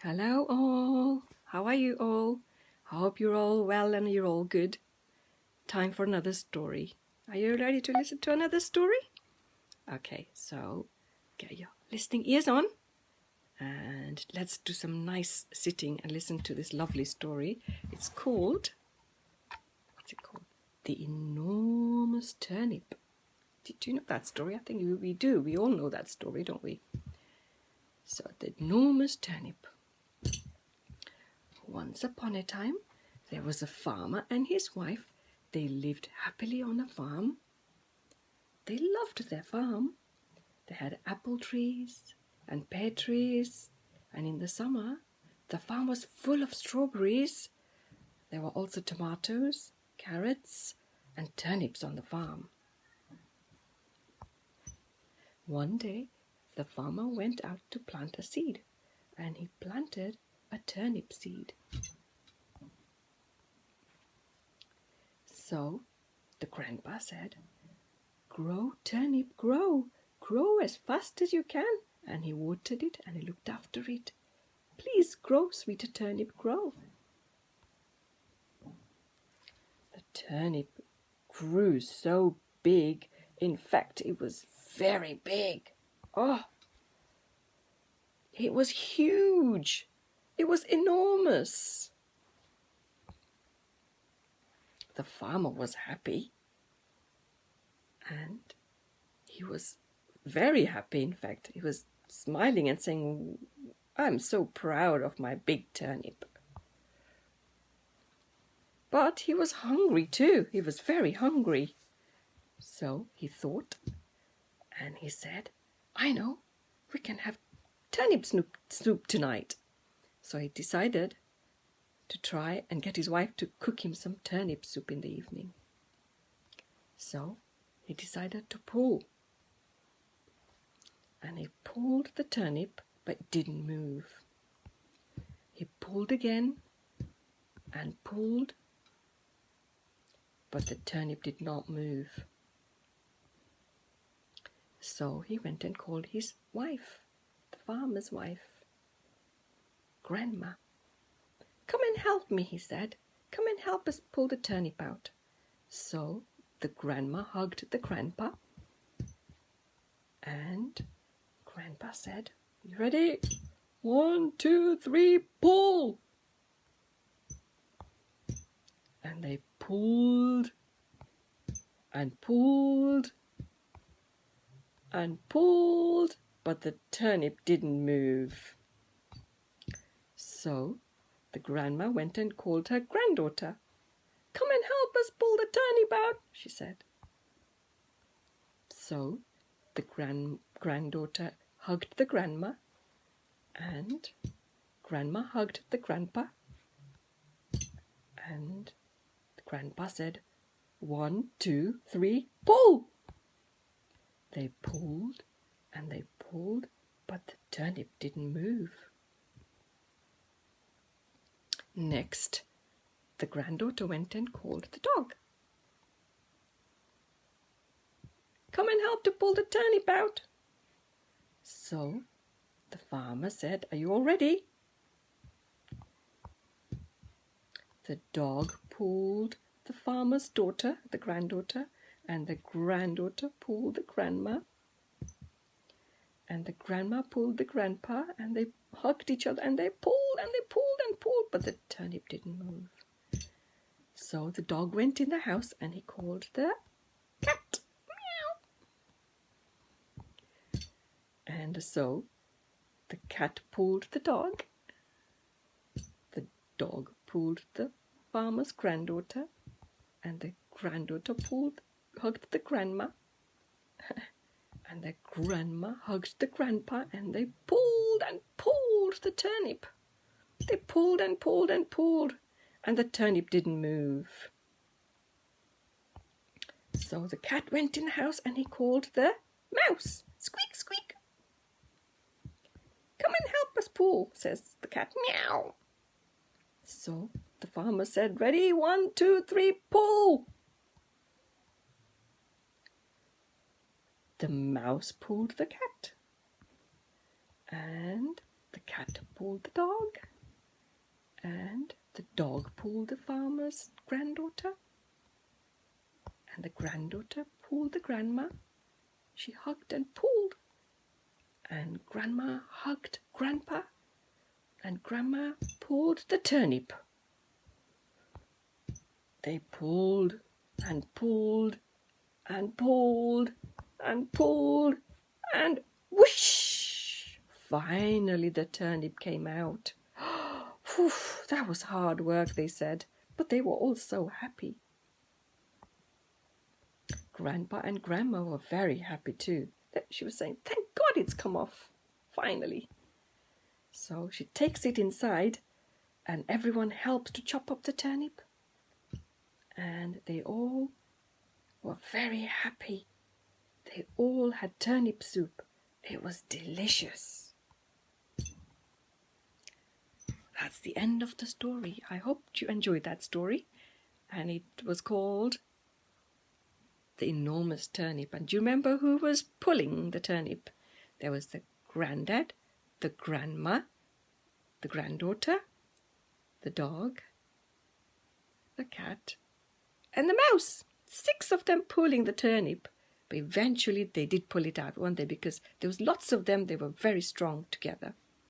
Hello all, how are you all? I hope you're all well and you're all good. Time for another story. Are you ready to listen to another story? Okay, so get your listening ears on and let's do some nice sitting and listen to this lovely story. It's called, what's it called? The Enormous Turnip. Did you know that story? I think we do. We all know that story, don't we? So, the enormous turnip. Once upon a time, there was a farmer and his wife. They lived happily on a farm. They loved their farm. They had apple trees and pear trees, and in the summer, the farm was full of strawberries. There were also tomatoes, carrots, and turnips on the farm. One day, the farmer went out to plant a seed, and he planted a turnip seed. So the grandpa said, "Grow, turnip, grow, grow as fast as you can." And he watered it and he looked after it. "Please grow, sweet turnip, grow." The turnip grew so big. In fact, it was very big. Oh, it was huge. It was enormous. The farmer was happy, and he was very happy. In fact, he was smiling and saying, "I'm so proud of my big turnip." But he was hungry too. He was very hungry. So he thought, and he said, "I know, we can have turnip soup tonight." So he decided to try and get his wife to cook him some turnip soup in the evening. So he decided to pull. And he pulled the turnip, but it didn't move. He pulled again and pulled, but the turnip did not move. So he went and called his wife, the farmer's wife, Grandma. "Come and help me," he said. "Come and help us pull the turnip out." So the grandma hugged the grandpa, and Grandpa said, "You ready? 1, 2, 3, pull!" And they pulled and pulled and pulled, but the turnip didn't move. So the grandma went and called her granddaughter. "Come and help us pull the turnip out," she said. So the granddaughter hugged the grandma, and grandma hugged the grandpa, and the grandpa said, 1, 2, 3, pull! They pulled and they pulled, but the turnip didn't move. Next, the granddaughter went and called the dog. "Come and help to pull the turnip out." So the farmer said, "Are you all ready?" The dog pulled the farmer's daughter, the granddaughter, and the granddaughter pulled the grandma, and the grandma pulled the grandpa, and they hugged each other, and they pulled and they pulled and pulled, but the turnip didn't move. So the dog went in the house and he called the cat. Meow. And so the cat pulled the dog, the dog pulled the farmer's granddaughter, and the granddaughter hugged the grandma, and the grandma hugged the grandpa, and they pulled and pulled the turnip. They pulled and pulled and pulled, and the turnip didn't move. So the cat went in the house and he called the mouse. "Squeak, squeak." "Come and help us pull," says the cat. "Meow." So the farmer said, "Ready? 1, 2, 3, pull." The mouse pulled the cat, and the cat pulled the dog, and the dog pulled the farmer's granddaughter, and the granddaughter pulled the grandma. She hugged and pulled, and grandma hugged grandpa, and grandma pulled the turnip. They pulled and pulled and pulled and pulled, and whoosh! Finally the turnip came out. Whew, that was hard work, they said, but they were all so happy. Grandpa and Grandma were very happy too. She was saying, "Thank God it's come off, finally." So she takes it inside, and everyone helps to chop up the turnip. And they all were very happy. They all had turnip soup. It was delicious. That's the end of the story. I hope you enjoyed that story. And it was called The Enormous Turnip. And do you remember who was pulling the turnip? There was the granddad, the grandma, the granddaughter, the dog, the cat, and the mouse. 6 of them pulling the turnip. But eventually they did pull it out, weren't they? Because there was lots of them. They were very strong together.